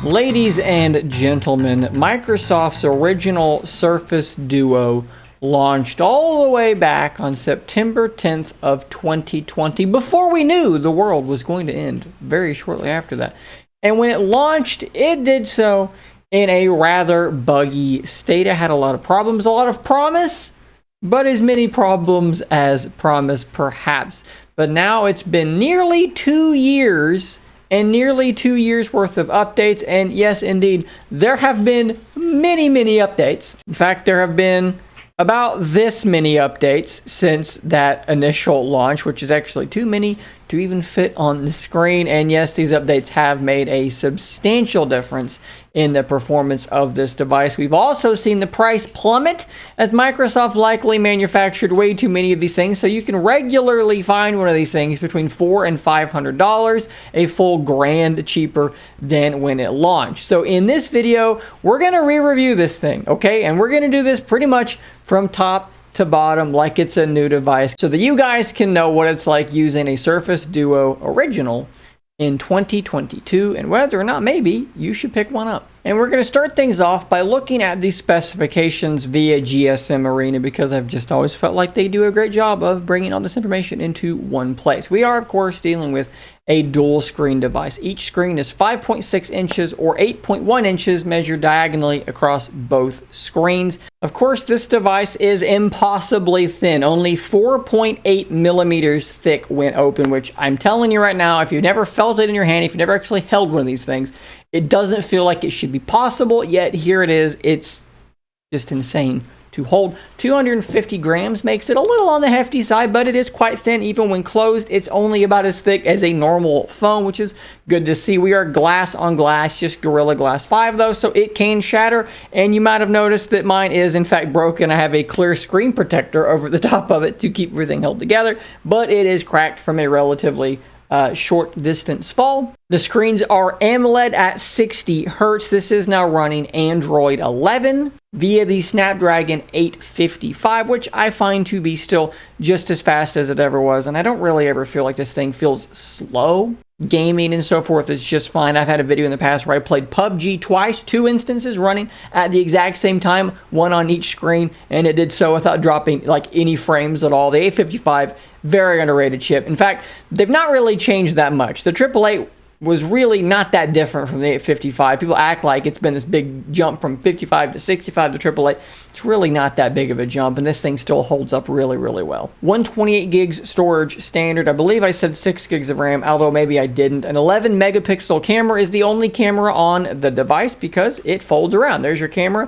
Ladies and gentlemen, Microsoft's original Surface Duo launched all the way back on September 10th of 2020, before we knew the world was going to end very shortly after that. And when it launched, it did so in a rather buggy state. It had a lot of problems, a lot of promise, but as many problems as promise, perhaps. But now it's been nearly 2 years and nearly 2 years worth of updates. And yes, indeed, there have been many updates. In fact, there have been about this many updates since that initial launch, which is actually too many to even fit on the screen. And yes, these updates have made a substantial difference in the performance of this device. We've also seen the price plummet, as Microsoft likely manufactured way too many of these things, so you can regularly find one of these things between $400 and $500, a full grand cheaper than when it launched. So in this video, we're going to re-review this thing, okay? And we're going to do this pretty much from top to bottom like it's a new device, so that you guys can know what it's like using a Surface Duo Original in 2022 and whether or not maybe you should pick one up. And we're going to start things off by looking at these specifications via GSM Arena, because I've just always felt like they do a great job of bringing all this information into one place. We are, of course, dealing with a dual screen device. Each screen is 5.6 inches or 8.1 inches measured diagonally across both screens. Of course, this device is impossibly thin, only 4.8 millimeters thick when open, which I'm telling you right now, if you've never felt it in your hand, if you've never actually held one of these things, it doesn't feel like it should be possible, yet here it is. It's just insane to hold. 250 grams makes it a little on the hefty side, but it is quite thin. Even when closed, it's only about as thick as a normal phone, which is good to see. We are glass on glass, just Gorilla Glass 5 though, so it can shatter. And you might have noticed that mine is in fact broken. I have a clear screen protector over the top of it to keep everything held together, but it is cracked from a relatively short distance fall. The screens are AMOLED at 60 Hertz. This is now running Android 11 via the Snapdragon 855, which I find to be still just as fast as it ever was. And I don't really ever feel like this thing feels slow. Gaming and so forth is just fine. I've had a video in the past where I played PUBG twice, 2 instances running at the exact same time, one on each screen, and it did so without dropping like any frames at all. The 855, very underrated chip. In fact, they've not really changed that much. The 888 was really not that different from the 855. People act like it's been this big jump from 55 to 65 to 888. It's really not that big of a jump, and this thing still holds up really well. 128 gigs storage standard. I believe I said 6 gigs of RAM, although maybe I didn't. An 11 megapixel camera is the only camera on the device because it folds around. There's your camera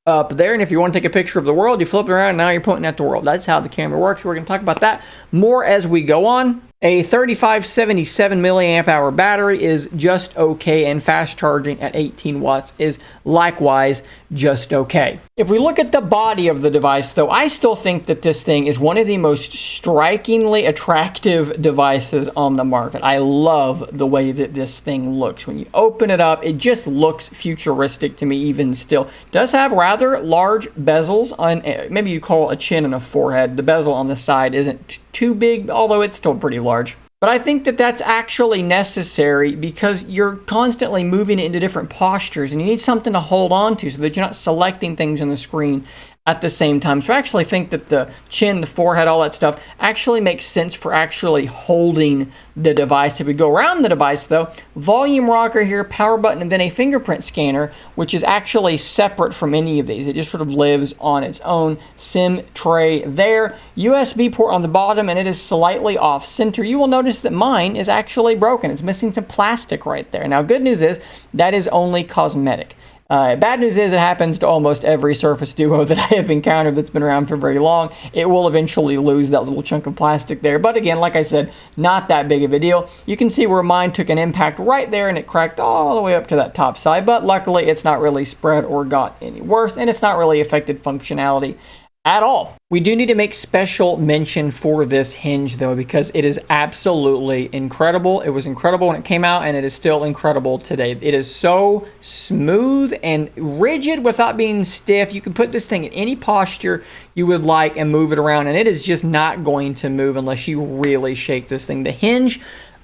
up there, and if you want to take a picture of the world, you flip it around, and now you're pointing at the world. That's how the camera works. We're going to talk about that more as we go on. A 3577 milliamp hour battery is just okay, and fast charging at 18 watts is likewise just okay. If we look at the body of the device, though, I still think that this thing is one of the most strikingly attractive devices on the market. I love the way that this thing looks. When you open it up, it just looks futuristic to me even still. It does have rather large bezels on, maybe you call it a chin and a forehead. The bezel on the side isn't too big, although it's still pretty large. But I think that that's actually necessary because you're constantly moving it into different postures, and you need something to hold on to so that you're not selecting things on the screen at the same time. So I actually think that the chin, the forehead, all that stuff actually makes sense for actually holding the device. If we go around the device though, volume rocker here, power button, and then a fingerprint scanner, which is actually separate from any of these. It just sort of lives on its own. SIM tray there, USB port on the bottom, and it is slightly off center. You will notice that mine is actually broken. It's missing some plastic right there. Now, good news is that is only cosmetic. Bad news is it happens to almost every Surface Duo that I have encountered that's been around for very long. It will eventually lose that little chunk of plastic there. But again, like I said, not that big of a deal. You can see where mine took an impact right there and it cracked all the way up to that top side. But luckily, it's not really spread or got any worse, and it's not really affected functionality at all. We do need to make special mention for this hinge though, because it is absolutely incredible. It was incredible when it came out, and it is still incredible today. It is so smooth and rigid without being stiff. You can put this thing in any posture you would like and move it around, and it is just not going to move unless you really shake this thing. The hinge,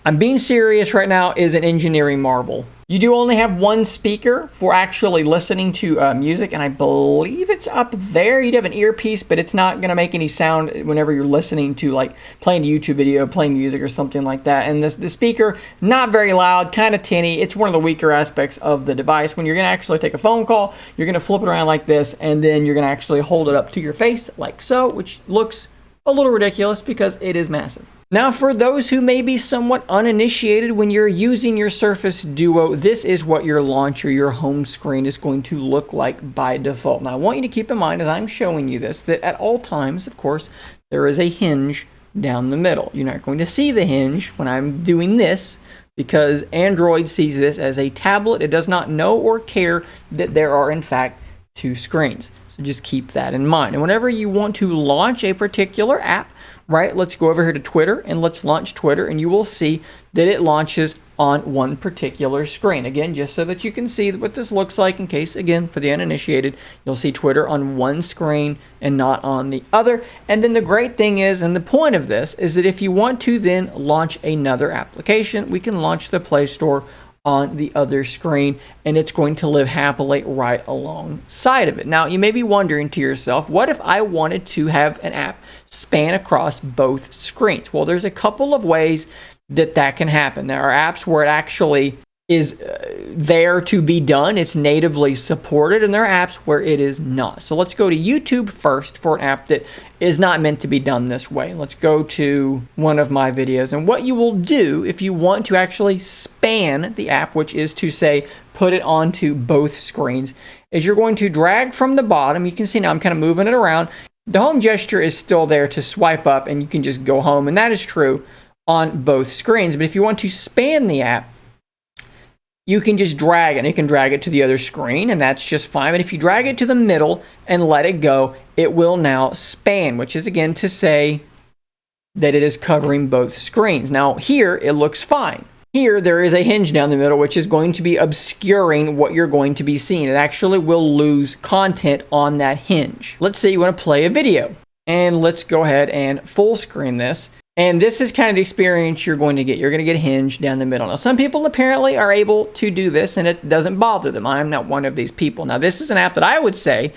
I'm being serious right now, is an engineering marvel. You do only have one speaker for actually listening to music, and I believe it's up there. You'd have an earpiece, but it's not going to make any sound whenever you're listening to, like, playing a YouTube video, playing music, or something like that. And the speaker, not very loud, kind of tinny. It's one of the weaker aspects of the device. When you're going to actually take a phone call, you're going to flip it around like this, and then you're going to actually hold it up to your face like so, which looks a little ridiculous because it is massive. Now, for those who may be somewhat uninitiated, when you're using your Surface Duo, this is what your launcher, your home screen is going to look like by default. Now, I want you to keep in mind as I'm showing you this, that at all times, of course, there is a hinge down the middle. You're not going to see the hinge when I'm doing this because Android sees this as a tablet. It does not know or care that there are, in fact, two screens. So just keep that in mind. And whenever you want to launch a particular app, right, let's go over here to Twitter and let's launch Twitter, and you will see that it launches on one particular screen. Again, just so that you can see what this looks like in case, again, for the uninitiated, you'll see Twitter on one screen and not on the other. And then the great thing is, and the point of this, is that if you want to then launch another application, we can launch the Play Store on the other screen, and it's going to live happily right alongside of it. Now, you may be wondering to yourself, what if I wanted to have an app span across both screens? Well, there's a couple of ways that can happen. There are apps where it actually is there to be done. It's natively supported, and there are apps where it is not. So let's go to YouTube first for an app that is not meant to be done this way. Let's go to one of my videos, and what you will do if you want to actually span the app, which is to say put it onto both screens, is you're going to drag from the bottom. You can see now I'm kind of moving it around. The home gesture is still there to swipe up, and you can just go home, and that is true on both screens. But if you want to span the app, you can just drag it. You can drag it to the other screen, and that's just fine. But if you drag it to the middle and let it go, it will now span, which is again to say that it is covering both screens. Now here, it looks fine. Here, there is a hinge down the middle, which is going to be obscuring what you're going to be seeing. It actually will lose content on that hinge. Let's say you want to play a video, and let's go ahead and full screen this. And this is kind of the experience you're going to get. You're going to get hinge down the middle. Now, some people apparently are able to do this, and it doesn't bother them. I'm not one of these people. Now, this is an app that I would say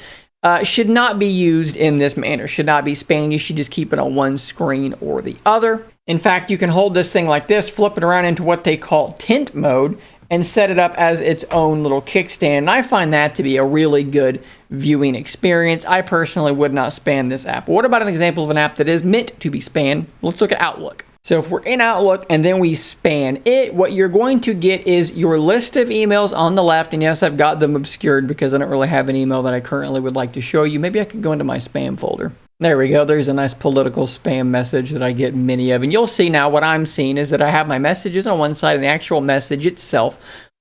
should not be used in this manner. Should not be spanned. You should just keep it on one screen or the other. In fact, you can hold this thing like this, flip it around into what they call tent mode, and set it up as its own little kickstand. And I find that to be a really good viewing experience. I personally would not span this app. But what about an example of an app that is meant to be spanned? Let's look at Outlook. So if we're in Outlook and then we span it, what you're going to get is your list of emails on the left. And yes, I've got them obscured because I don't really have an email that I currently would like to show you. Maybe I could go into my spam folder. There we go. There's a nice political spam message that I get many of. And you'll see now what I'm seeing is that I have my messages on one side and the actual message itself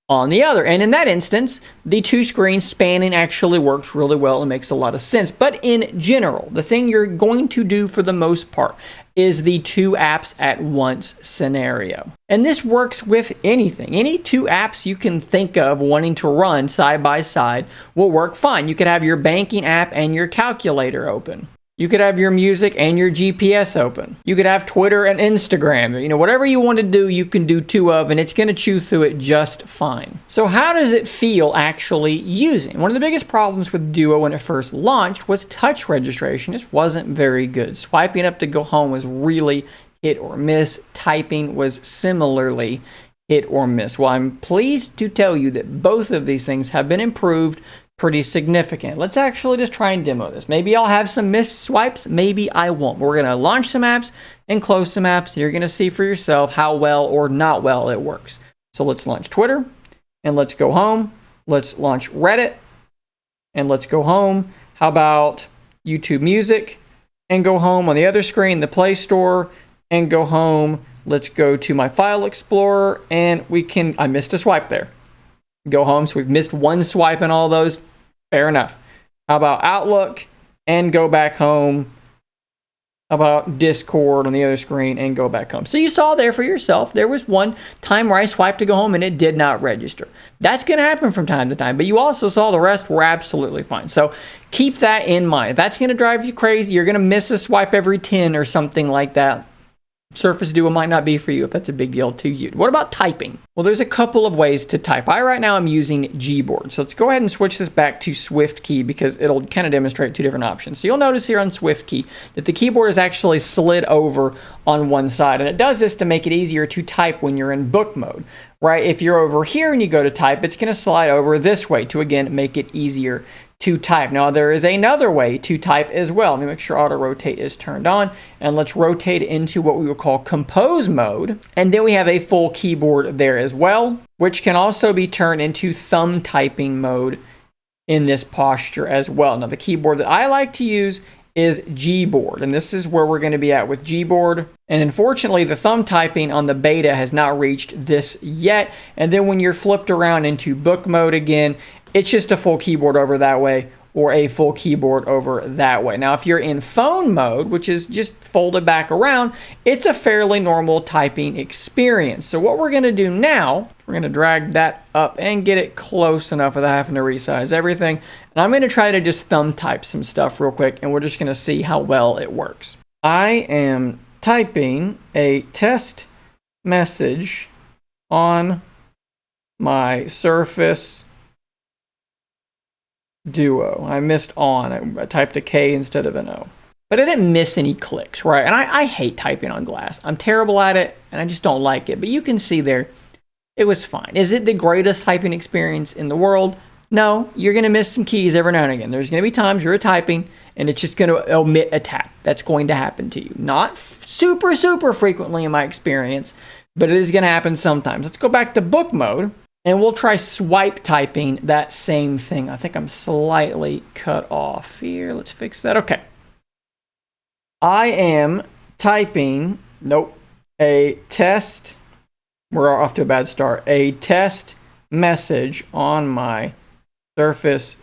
on the other. And in that instance, the two screen spanning actually works really well and makes a lot of sense. But in general, the thing you're going to do for the most part is the two apps at once scenario. And this works with anything. Any two apps you can think of wanting to run side by side will work fine. You could have your banking app and your calculator open. You could have your music and your GPS open. You could have Twitter and Instagram. You know, whatever you want to do, you can do two of, and it's going to chew through it just fine. So how does it feel actually using? One of the biggest problems with Duo when it first launched was touch registration. It wasn't very good. Swiping up to go home was really hit or miss. Typing was similarly hit or miss. Well, I'm pleased to tell you that both of these things have been improved pretty significant. Let's actually just try and demo this. Maybe I'll have some missed swipes, maybe I won't. We're going to launch some apps and close some apps. You're going to see for yourself how well or not well it works. So let's launch Twitter and let's go home. Let's launch Reddit and let's go home. How about YouTube Music and go home on the other screen, the Play Store, and go home. Let's go to my File Explorer and I missed a swipe there. Go home. So we've missed one swipe in all those. Fair enough. How about Outlook and go back home? How about Discord on the other screen and go back home? So you saw there for yourself, there was one time where I swiped to go home and it did not register. That's going to happen from time to time, but you also saw the rest were absolutely fine. So keep that in mind. If that's going to drive you crazy, you're going to miss a swipe every 10 or something like that. Surface Duo might not be for you if that's a big deal to you. What about typing? Well, there's a couple of ways to type. Right now I'm using Gboard. So let's go ahead and switch this back to SwiftKey because it'll kind of demonstrate two different options. So you'll notice here on SwiftKey that the keyboard is actually slid over on one side. And it does this to make it easier to type when you're in book mode, right? If you're over here and you go to type, it's going to slide over this way to, again, make it easier to type. Now, there is another way to type as well. Let me make sure auto rotate is turned on, and let's rotate into what we would call compose mode. And then we have a full keyboard there as well, which can also be turned into thumb typing mode in this posture as well. Now, the keyboard that I like to use is Gboard, and this is where we're going to be at with Gboard. And unfortunately, the thumb typing on the beta has not reached this yet. And then when you're flipped around into book mode again, it's just a full keyboard over that way or a full keyboard over that way. Now, if you're in phone mode, which is just folded back around, it's a fairly normal typing experience. So what we're going to do now, we're going to drag that up and get it close enough without having to resize everything. And I'm going to try to just thumb type some stuff real quick, and we're just going to see how well it works. I am typing a test message on my Surface Duo. I missed on. I typed a K instead of an O. But I didn't miss any clicks, right? And I hate typing on glass. I'm terrible at it, and I just don't like it. But you can see there, it was fine. Is it the greatest typing experience in the world? No, you're going to miss some keys every now and again. There's going to be times you're typing, and it's just going to omit a tap. That's going to happen to you. Not super, super frequently in my experience, but it is going to happen sometimes. Let's go back to book mode. And we'll try swipe typing that same thing. I think I'm slightly cut off here. Let's fix that. Okay. I am typing, a test. We're off to a bad start. A test message on my Surface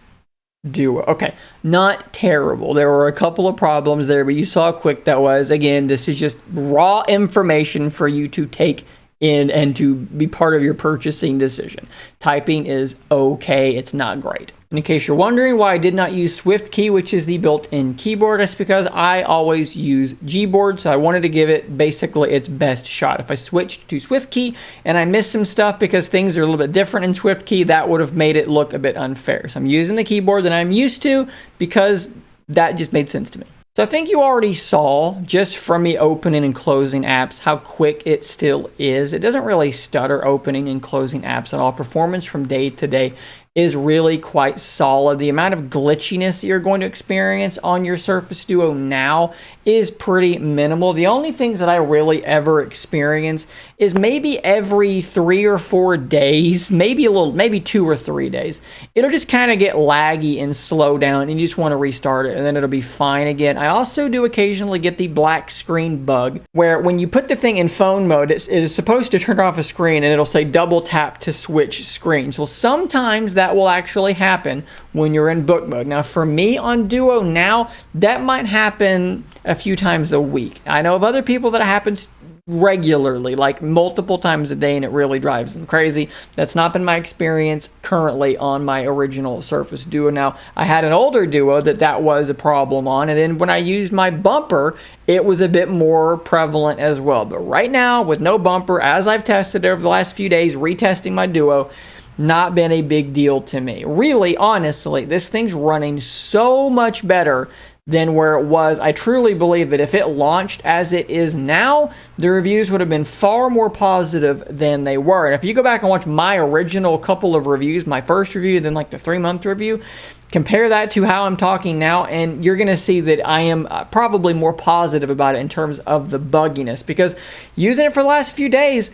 Duo. Okay, not terrible. There were a couple of problems there, but you saw how quick that was. Again, this is just raw information for you to take in and to be part of your purchasing decision. Typing is okay, it's not great. And in case you're wondering why I did not use SwiftKey, which is the built-in keyboard, that's because I always use Gboard, so I wanted to give it basically its best shot. If I switched to SwiftKey and I missed some stuff because things are a little bit different in SwiftKey, that would have made it look a bit unfair. So I'm using the keyboard that I'm used to because that just made sense to me. So I think you already saw, just from me opening and closing apps, how quick it still is. It doesn't really stutter opening and closing apps at all. Performance from day to day is really quite solid. The amount of glitchiness that you're going to experience on your Surface Duo now is pretty minimal. The only things that I really ever experience is maybe every 3 or 4 days, maybe 2 or 3 days. It'll just kind of get laggy and slow down, and you just want to restart it, and then it'll be fine again. I also do occasionally get the black screen bug, where when you put the thing in phone mode, it is supposed to turn off a screen, and it'll say double tap to switch screens. Well, sometimes that will actually happen when you're in book mode. Now, for me on Duo now, that might happen a few times a week. I know of other people that it happens regularly, like multiple times a day, and it really drives them crazy. That's not been my experience currently on my original Surface Duo. Now, I had an older Duo that was a problem on, and then when I used my bumper, it was a bit more prevalent as well. But right now, with no bumper, as I've tested over the last few days, retesting my Duo, not been a big deal to me. Really, honestly, this thing's running so much better than where it was. I truly believe that if it launched as it is now, the reviews would have been far more positive than they were. And if you go back and watch my original couple of reviews, my first review, then like the 3-month review, compare that to how I'm talking now, and you're going to see that I am probably more positive about it in terms of the bugginess, because using it for the last few days,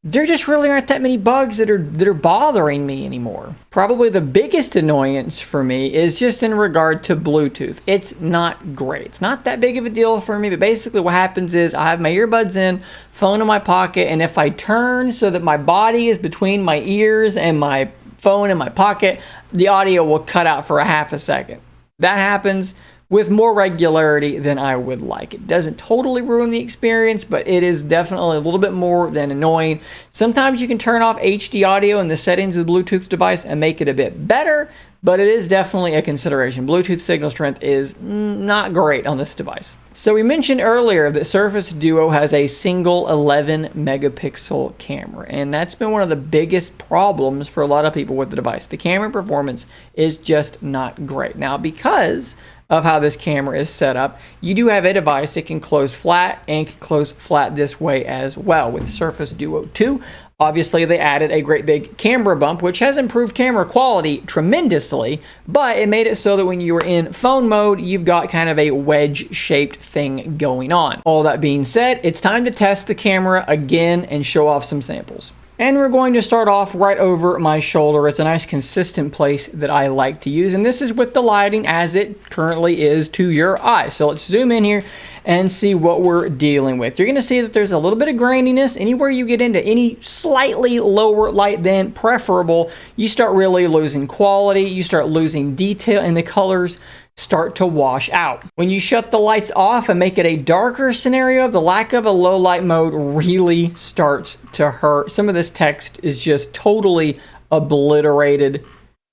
there just really aren't that many bugs that are bothering me anymore. Probably the biggest annoyance for me is just in regard to Bluetooth. It's not great. It's not that big of a deal for me, but basically what happens is I have my earbuds in, phone in my pocket, and if I turn so that my body is between my ears and my phone in my pocket, the audio will cut out for a half a second. That happens with more regularity than I would like. It doesn't totally ruin the experience, but it is definitely a little bit more than annoying. Sometimes you can turn off HD audio in the settings of the Bluetooth device and make it a bit better, but it is definitely a consideration. Bluetooth signal strength is not great on this device. So we mentioned earlier that Surface Duo has a single 11 megapixel camera, and that's been one of the biggest problems for a lot of people with the device. The camera performance is just not great. Now, because of how this camera is set up, you do have a device that can close flat and can close flat this way as well with Surface Duo 2. Obviously, they added a great big camera bump, which has improved camera quality tremendously, but it made it so that when you were in phone mode, you've got kind of a wedge-shaped thing going on. All that being said, it's time to test the camera again and show off some samples. And we're going to start off right over my shoulder. It's a nice consistent place that I like to use. And this is with the lighting as it currently is to your eye. So let's zoom in here and see what we're dealing with. You're going to see that there's a little bit of graininess. Anywhere you get into any slightly lower light than preferable, you start really losing quality. You start losing detail, and the colors start to wash out. When you shut the lights off and make it a darker scenario, the lack of a low light mode really starts to hurt. Some of this text is just totally obliterated.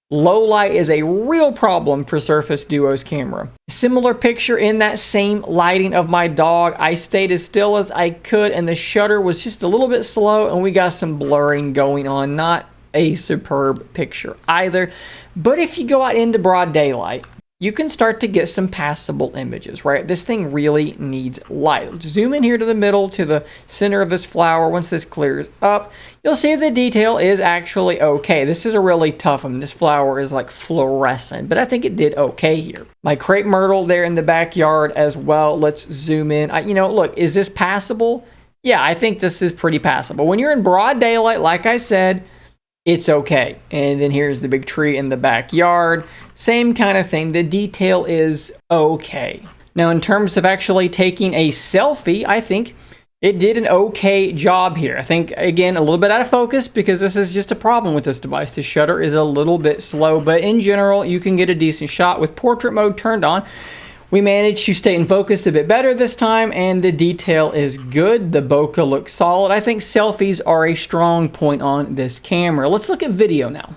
Low light is a real problem for Surface Duo's camera. Similar picture in that same lighting of my dog. I stayed as still as I could, and the shutter was just a little bit slow, and we got some blurring going on. Not a superb picture either. But if you go out into broad daylight, you can start to get some passable images, right? This thing really needs light. Let's zoom in here to the middle, to the center of this flower. Once this clears up, you'll see the detail is actually okay. This is a really tough one. This flower is like fluorescent, but I think it did okay here. My crepe myrtle there in the backyard as well. Let's zoom in. Look, is this passable? Yeah, I think this is pretty passable. When you're in broad daylight, like I said, it's okay. And then here's the big tree in the backyard. Same kind of thing. The detail is okay. Now, in terms of actually taking a selfie, I think it did an okay job here. I think, again, a little bit out of focus because this is just a problem with this device. The shutter is a little bit slow, but in general, you can get a decent shot with portrait mode turned on. We managed to stay in focus a bit better this time, and the detail is good. The bokeh looks solid. I think selfies are a strong point on this camera. Let's look at video now.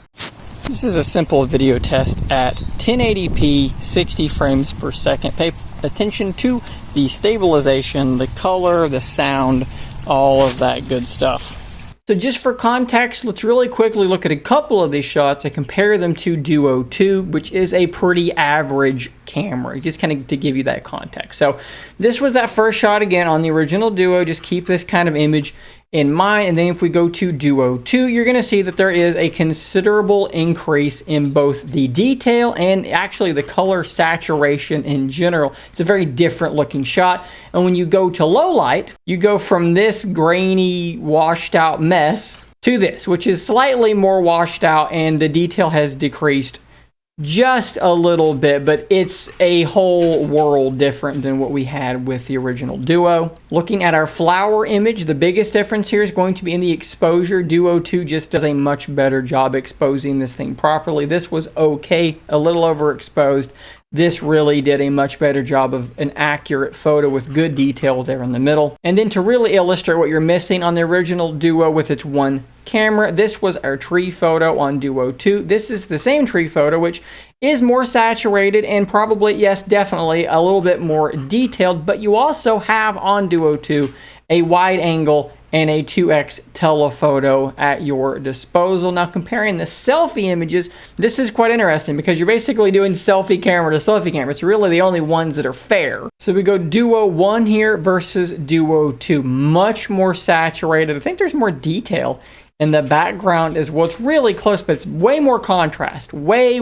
This is a simple video test at 1080p, 60 frames per second. Pay attention to the stabilization, the color, the sound, all of that good stuff. So just for context, let's really quickly look at a couple of these shots and compare them to Duo 2, which is a pretty average camera, just kind of to give you that context. So this was that first shot again on the original Duo. Just keep this kind of image in mind. And then if we go to Duo 2, you're going to see that there is a considerable increase in both the detail and actually the color saturation in general. It's a very different looking shot. And when you go to low light, you go from this grainy, washed out mess to this, which is slightly more washed out, and the detail has decreased just a little bit, but it's a whole world different than what we had with the original Duo. Looking at our flower image, the biggest difference here is going to be in the exposure. Duo 2 just does a much better job exposing this thing properly. This was okay, a little overexposed. This really did a much better job of an accurate photo with good detail there in the middle. And then to really illustrate what you're missing on the original Duo with its one camera, this was our tree photo on Duo 2. This is the same tree photo, which is more saturated and probably, yes, definitely a little bit more detailed, but you also have on Duo 2 a wide angle and a 2x telephoto at your disposal. Now, comparing the selfie images, this is quite interesting because you're basically doing selfie camera to selfie camera. It's really the only ones that are fair. So we go Duo 1 here versus Duo 2. Much more saturated. I think there's more detail in the background as well. It's really close, but it's way more contrast. Way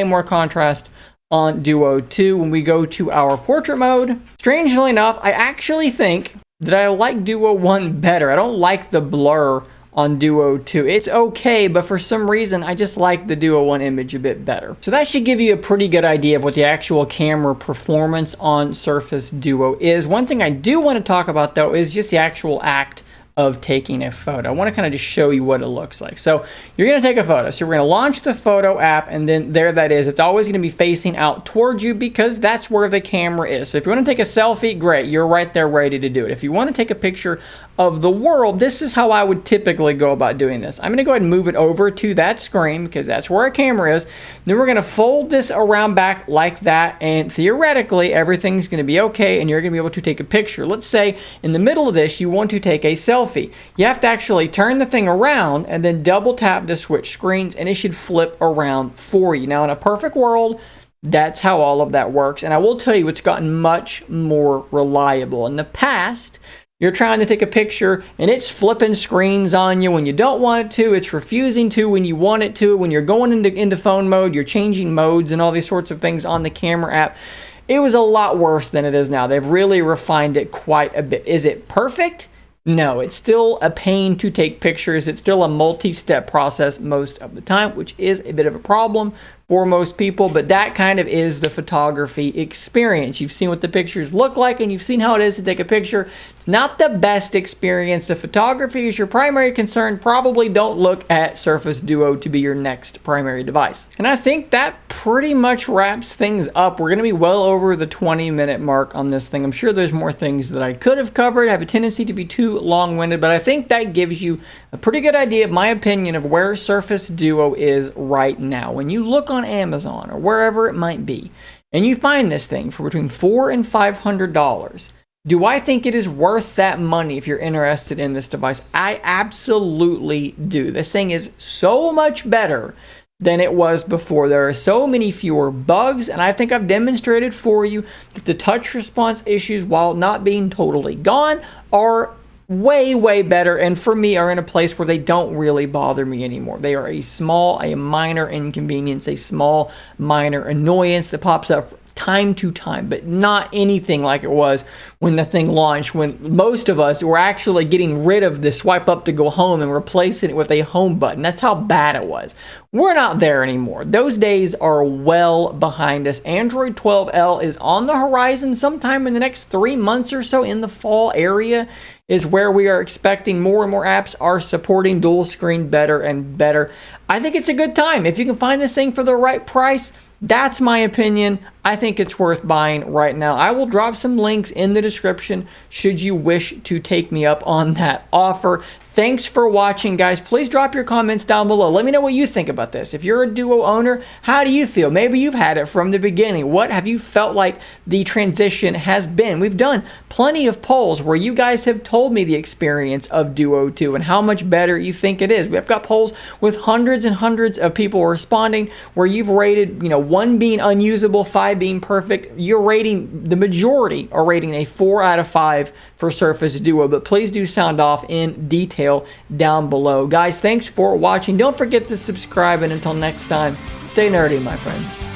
more contrast on Duo 2. When we go to our portrait mode, strangely enough, I actually think that I like Duo 1 better. I don't like the blur on Duo 2. It's okay, but for some reason, I just like the Duo 1 image a bit better. So that should give you a pretty good idea of what the actual camera performance on Surface Duo is. One thing I do want to talk about, though, is just the actual act of taking a photo. I want to kind of just show you what it looks like. So you're going to take a photo. So we're going to launch the photo app, and then there that is. It's always going to be facing out towards you because that's where the camera is. So if you want to take a selfie, great. You're right there ready to do it. If you want to take a picture of the world, this is how I would typically go about doing this. I'm going to go ahead and move it over to that screen because that's where our camera is. Then we're going to fold this around back like that, and theoretically everything's going to be okay and you're going to be able to take a picture. Let's say in the middle of this you want to take a selfie. You have to actually turn the thing around and then double tap to switch screens, and it should flip around for you. Now in a perfect world, that's how all of that works, and I will tell you it's gotten much more reliable. In the past, you're trying to take a picture and it's flipping screens on you when you don't want it to. It's refusing to when you want it to. When you're going into phone mode, you're changing modes and all these sorts of things on the camera app. It was a lot worse than it is now. They've really refined it quite a bit. Is it perfect? No, it's still a pain to take pictures. It's still a multi-step process most of the time, which is a bit of a problem for most people, but that kind of is the photography experience. You've seen what the pictures look like, and you've seen how it is to take a picture. It's not the best experience. If photography is your primary concern, probably don't look at Surface Duo to be your next primary device. And I think that pretty much wraps things up. We're going to be well over the 20-minute mark on this thing. I'm sure there's more things that I could have covered. I have a tendency to be too long-winded, but I think that gives you a pretty good idea of my opinion of where Surface Duo is right now. When you look on Amazon or wherever it might be, and you find this thing for between $400 and $500, do I think it is worth that money if you're interested in this device? I absolutely do. This thing is so much better than it was before. There are so many fewer bugs, and I think I've demonstrated for you that the touch response issues, while not being totally gone, are way better, and for me are in a place where they don't really bother me anymore. They are a minor inconvenience, a small minor annoyance that pops up time to time, but not anything like it was when the thing launched, when most of us were actually getting rid of the swipe up to go home and replacing it with a home button. That's how bad it was. We're not there anymore. Those days are well behind us. Android 12L is on the horizon sometime in the next 3 months or so. In the fall area is where we are expecting more and more apps are supporting dual screen better and better. I think it's a good time. If you can find this thing for the right price, that's my opinion. I think it's worth buying right now. I will drop some links in the description should you wish to take me up on that offer. Thanks for watching, guys. Please drop your comments down below. Let me know what you think about this. If you're a Duo owner, how do you feel? Maybe you've had it from the beginning. What have you felt like the transition has been? We've done plenty of polls where you guys have told me the experience of Duo 2 and how much better you think it is. We've got polls with hundreds and hundreds of people responding where you've rated, 1 being unusable, 5 being perfect. You're rating, the majority are rating a 4 out of 5 for Surface Duo, but please do sound off in detail down below. Guys, thanks for watching. Don't forget to subscribe, and until next time, stay nerdy, my friends.